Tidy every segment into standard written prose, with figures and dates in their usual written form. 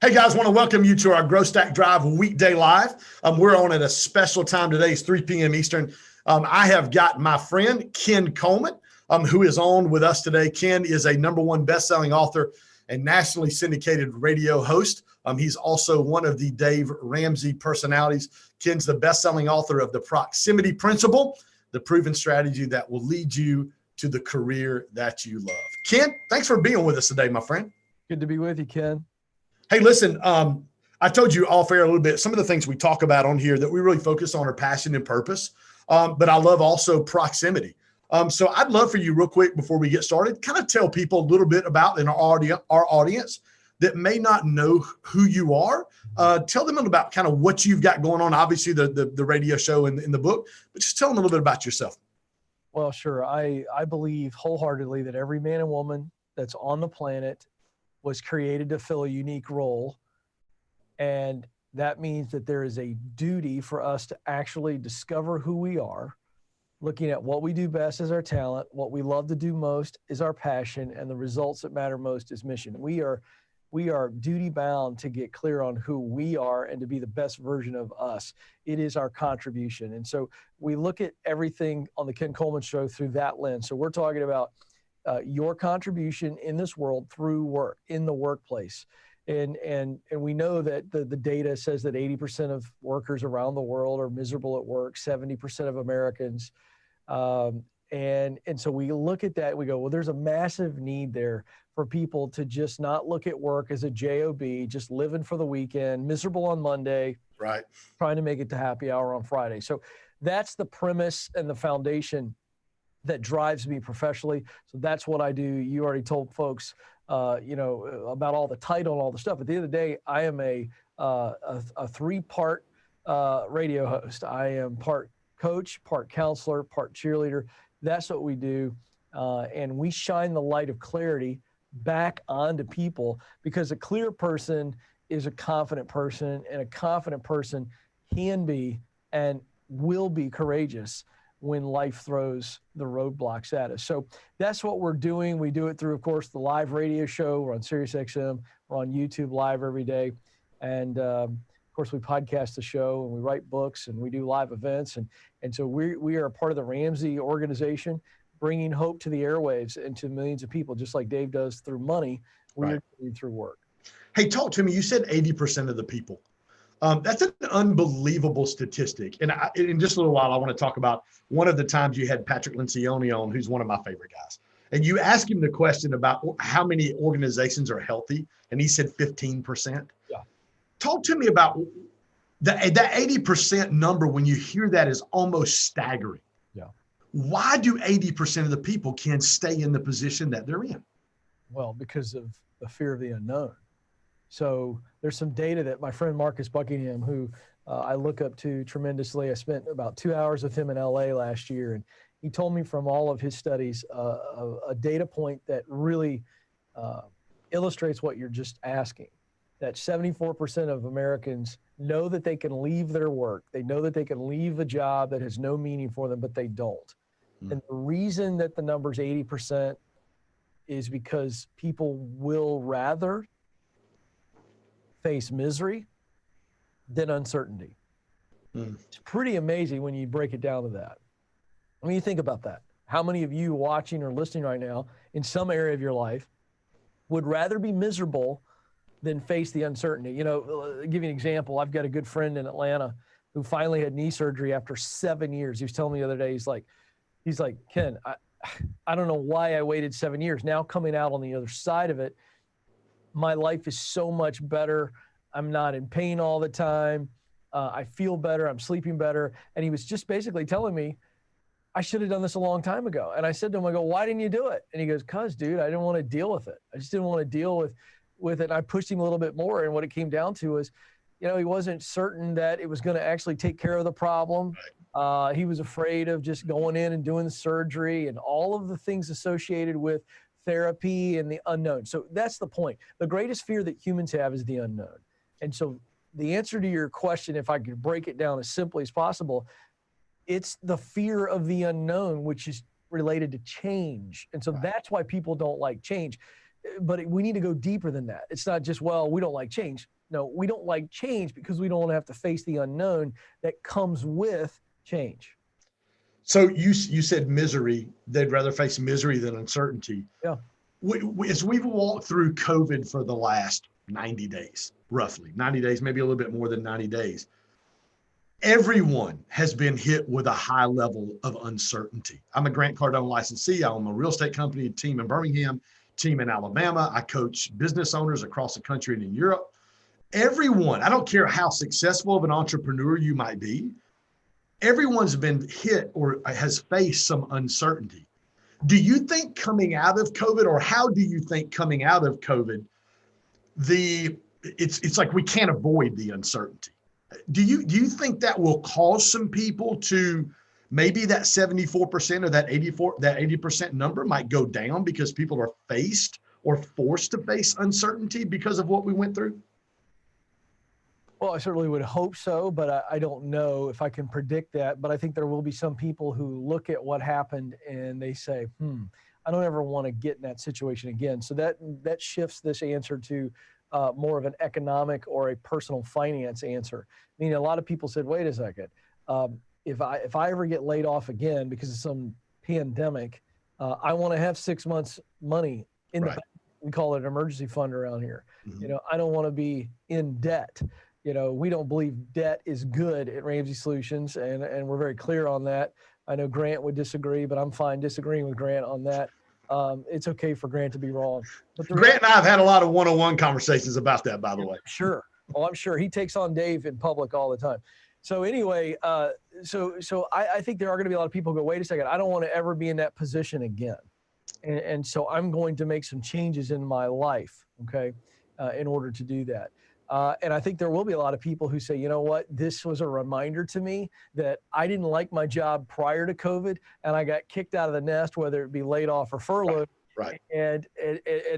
Hey guys, want to welcome you to our Grow Stack Drive Weekday Live. We're on at a special time today. It's 3 p.m. Eastern. I have got my friend Ken Coleman, who is on with us today. Ken is a #1 best-selling author and nationally syndicated radio host. He's also one of the Dave Ramsey personalities. Ken's the best-selling author of The Proximity Principle, the proven strategy that will lead you to the career that you love. Ken, thanks for being with us today, my friend. Good to be with you, Ken. Hey, listen, I told you off air a little bit, some of the things we talk about on here that we really focus on are passion and purpose, but I love also proximity. So I'd love for you real quick before we get started, kind of tell people a little bit about our audience that may not know who you are. Tell them about kind of what you've got going on, obviously the radio show and in the book, but just tell them a little bit about yourself. Well, sure. I believe wholeheartedly that every man and woman that's on the planet was created to fill a unique role. And that means that there is a duty for us to actually discover who we are, looking at what we do best as our talent, what we love to do most is our passion, and the results that matter most is mission. We are duty bound to get clear on who we are and to be the best version of us. It is our contribution. And so we look at everything on the Ken Coleman Show through that lens. So we're talking about your contribution in this world through work, in the workplace. And we know that the data says that 80% of workers around the world are miserable at work, 70% of Americans. And so we look at that, we go, well, there's a massive need there for people to just not look at work as a job, just living for the weekend, miserable on Monday, right? Trying to make it to happy hour on Friday. So that's the premise and the foundation that drives me professionally. So that's what I do. You already told folks, about all the title and all the stuff. At the end of the day, I am a 3-part radio host. I am part coach, part counselor, part cheerleader. That's what we do. And we shine the light of clarity back onto people, because a clear person is a confident person, and a confident person can be and will be courageous when life throws the roadblocks at us. So that's what we're doing. We do it through, of course, the live radio show. We're on SiriusXM. We're on YouTube live every day. And of course, we podcast the show, and we write books, and we do live events. And so we are a part of the Ramsey organization, bringing hope to the airwaves and to millions of people, just like Dave does through money. We're doing through work. Hey, talk to me. You said 80% of the people. That's an unbelievable statistic. And in just a little while, I want to talk about one of the times you had Patrick Lencioni on, who's one of my favorite guys. And you asked him the question about how many organizations are healthy, and he said 15%. Yeah. Talk to me about that 80% number. When you hear that, is almost staggering. Yeah. Why do 80% of the people can't stay in the position that they're in? Well, because of the fear of the unknown. So there's some data that my friend Marcus Buckingham, who I look up to tremendously, I spent about 2 hours with him in LA last year, and he told me from all of his studies a data point that really illustrates what you're just asking, that 74% of Americans know that they can leave their work. They know that they can leave a job that has no meaning for them, but they don't. And the reason that the number's 80% is because people will rather face misery than uncertainty. It's pretty amazing when you break it down to that. I mean, you think about that. How many of you watching or listening right now in some area of your life would rather be miserable than face the uncertainty? I'll give you an example. I've got a good friend in Atlanta who finally had knee surgery after 7 years. He was telling me the other day, he's like, Ken, I don't know why I waited 7 years. Now coming out on the other side of it, my life is so much better. I'm not in pain all the time. I feel better. I'm sleeping better. And he was just basically telling me, I should have done this a long time ago. And I said to him, I go, why didn't you do it? And he goes, cause dude, I didn't want to deal with it. I just didn't want to deal with it. And I pushed him a little bit more. And what it came down to was, he wasn't certain that it was going to actually take care of the problem. He was afraid of just going in and doing the surgery and all of the things associated with therapy and the unknown. So that's the point. The greatest fear that humans have is the unknown. And so the answer to your question, if I could break it down as simply as possible, it's the fear of the unknown, which is related to change. And so that's why people don't like change. but we need to go deeper than that. It's not just, well, we don't like change. No, we don't like change because we don't want to have to face the unknown that comes with change. So you said misery. They'd rather face misery than uncertainty. Yeah. As we've walked through COVID for the last 90 days, roughly 90 days, maybe a little bit more than 90 days, everyone has been hit with a high level of uncertainty. I'm a Grant Cardone licensee. I own a real estate company, team in Birmingham, team in Alabama. I coach business owners across the country and in Europe. Everyone, I don't care how successful of an entrepreneur you might be, everyone's been hit or has faced some uncertainty. Do you think coming out of COVID, or how do you think coming out of COVID, it's like we can't avoid the uncertainty? Do you think that will cause some people to maybe that 74% or that 80% number might go down because people are faced or forced to face uncertainty because of what we went through? Well, I certainly would hope so, but I don't know if I can predict that. But I think there will be some people who look at what happened and they say, I don't ever want to get in that situation again. So that shifts this answer to more of an economic or a personal finance answer. I mean, a lot of people said, wait a second, if I ever get laid off again because of some pandemic, I want to have 6 months money in the bank. We call it an emergency fund around here. Mm-hmm. I don't want to be in debt. We don't believe debt is good at Ramsey Solutions, and we're very clear on that. I know Grant would disagree, but I'm fine disagreeing with Grant on that. It's okay for Grant to be wrong. But Grant and I have had a lot of one-on-one conversations about that, by the way. Sure. Oh, I'm sure. He takes on Dave in public all the time. So anyway, so I think there are going to be a lot of people who go, wait a second, I don't want to ever be in that position again. And so I'm going to make some changes in my life, okay, in order to do that. And I think there will be a lot of people who say, you know what, this was a reminder to me that I didn't like my job prior to COVID, and I got kicked out of the nest, whether it be laid off or furloughed. Right. And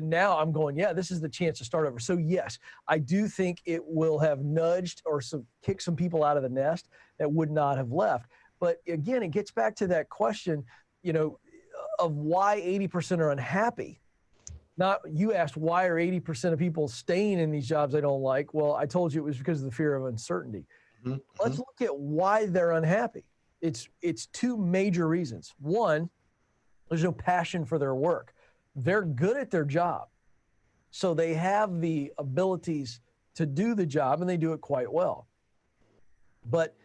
now I'm going, yeah, this is the chance to start over. So yes, I do think it will have nudged or kicked some people out of the nest that would not have left. But again, it gets back to that question, of why 80% are unhappy. Not, you asked, why are 80% of people staying in these jobs they don't like? Well, I told you it was because of the fear of uncertainty. Mm-hmm. Let's look at why they're unhappy. It's two major reasons. One, there's no passion for their work. They're good at their job. So they have the abilities to do the job, and they do it quite well. But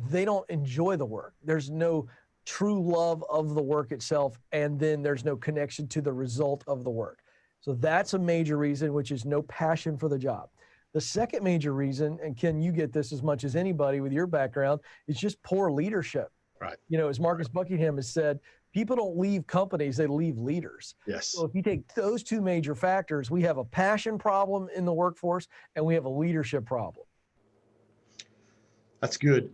they don't enjoy the work. There's no true love of the work itself, and then there's no connection to the result of the work. So that's a major reason, which is no passion for the job. The second major reason, and Ken, you get this as much as anybody with your background, is just poor leadership. Right. As Marcus Buckingham has said, people don't leave companies, they leave leaders. Yes. So if you take those two major factors, we have a passion problem in the workforce and we have a leadership problem. That's good.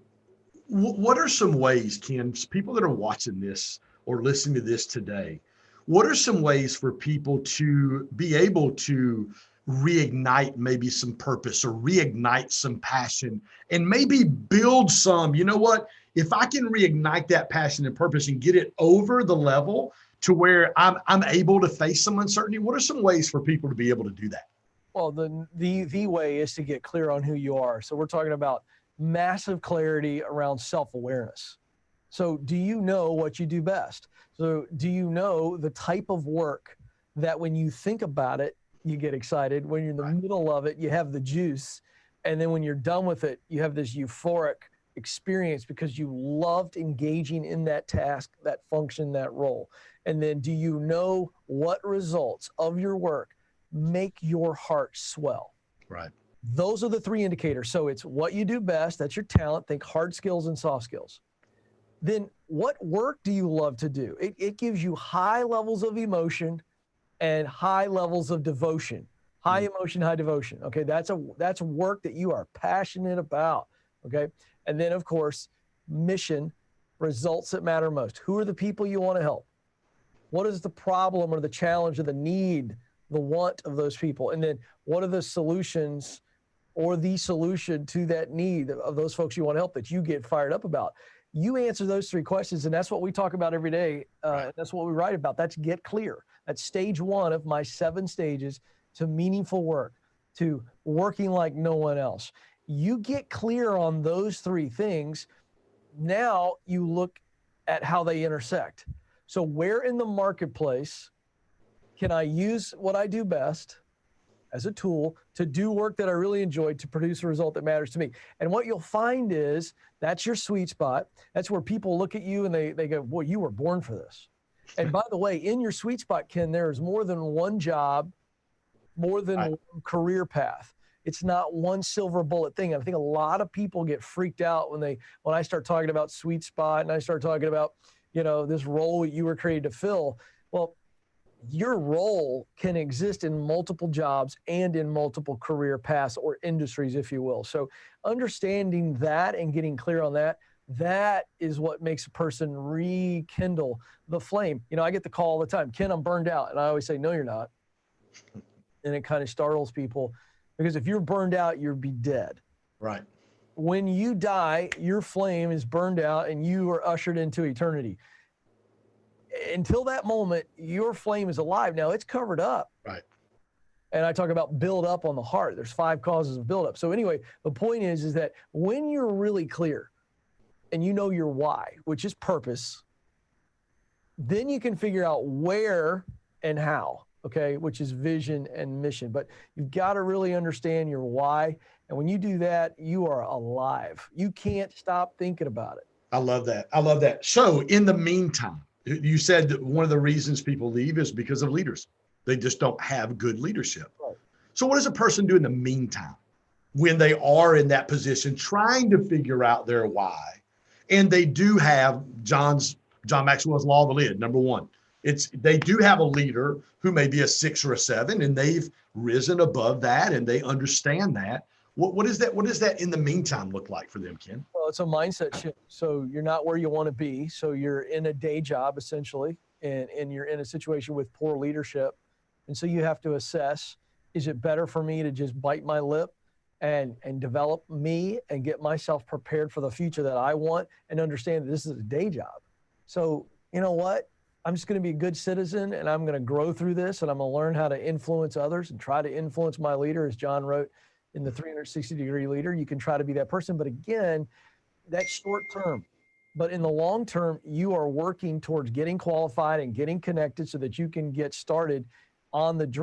What are some ways, Ken, people that are watching this or listening to this today, what are some ways for people to be able to reignite maybe some purpose or reignite some passion and maybe build some, if I can reignite that passion and purpose and get it over the level to where I'm able to face some uncertainty, what are some ways for people to be able to do that? Well, the way is to get clear on who you are. So we're talking about massive clarity around self-awareness. So do you know what you do best? So do you know the type of work that when you think about it, you get excited? When you're in the middle of it, you have the juice. And then when you're done with it, you have this euphoric experience because you loved engaging in that task, that function, that role. And then do you know what results of your work make your heart swell? Right. Those are the three indicators. So it's what you do best. That's your talent. Think hard skills and soft skills. Then what work do you love to do? It gives you high levels of emotion and high levels of devotion. High emotion, high devotion. Okay, that's work that you are passionate about. Okay, and then of course, mission, results that matter most. Who are the people you want to help? What is the problem or the challenge or the need, the want of those people? And then what are the solutions or the solution to that need of those folks you want to help that you get fired up about? You answer those 3 questions, and that's what we talk about every day. That's what we write about. That's get clear. That's stage 1 of my 7 stages to meaningful work, to working like no one else. You get clear on those 3 things. Now you look at how they intersect. So where in the marketplace can I use what I do best as a tool to do work that I really enjoy to produce a result that matters to me? And what you'll find is that's your sweet spot. That's where people look at you and they go, boy, you were born for this. And by the way, in your sweet spot, Ken, there's more than one job, more than one career path. It's not one silver bullet thing. And I think a lot of people get freaked out when I start talking about sweet spot and I start talking about, this role that you were created to fill. Well, your role can exist in multiple jobs and in multiple career paths or industries, if you will. So understanding that and getting clear on that, that is what makes a person rekindle the flame. I get the call all the time, Ken, I'm burned out. And I always say, no, you're not. And it kind of startles people because if you're burned out, you'll be dead. Right. When you die, your flame is burned out and you are ushered into eternity. Until that moment, your flame is alive. Now it's covered up. Right. And I talk about build up on the heart. There's 5 causes of build up. So anyway, the point is that when you're really clear and you know your why, which is purpose, then you can figure out where and how, okay, which is vision and mission. But you've got to really understand your why. And when you do that, you are alive. You can't stop thinking about it. I love that. I love that. So in the meantime, you said that one of the reasons people leave is because of leaders. They just don't have good leadership. Right. So what does a person do in the meantime when they are in that position trying to figure out their why? And they do have John Maxwell's law of the lid. Number 1, they do have a leader who may be a 6 or a 7, and they've risen above that and they understand that. What is that? What does that in the meantime look like for them, Ken? Well, it's a mindset shift. So you're not where you want to be. So you're in a day job essentially, and you're in a situation with poor leadership. And so you have to assess, is it better for me to just bite my lip and develop me and get myself prepared for the future that I want and understand that this is a day job? So you know what? I'm just going to be a good citizen and I'm going to grow through this and I'm going to learn how to influence others and try to influence my leader, as John wrote in the 360-degree leader. You can try to be that person, but again, that's short term. But in the long term, you are working towards getting qualified and getting connected so that you can get started on the dream.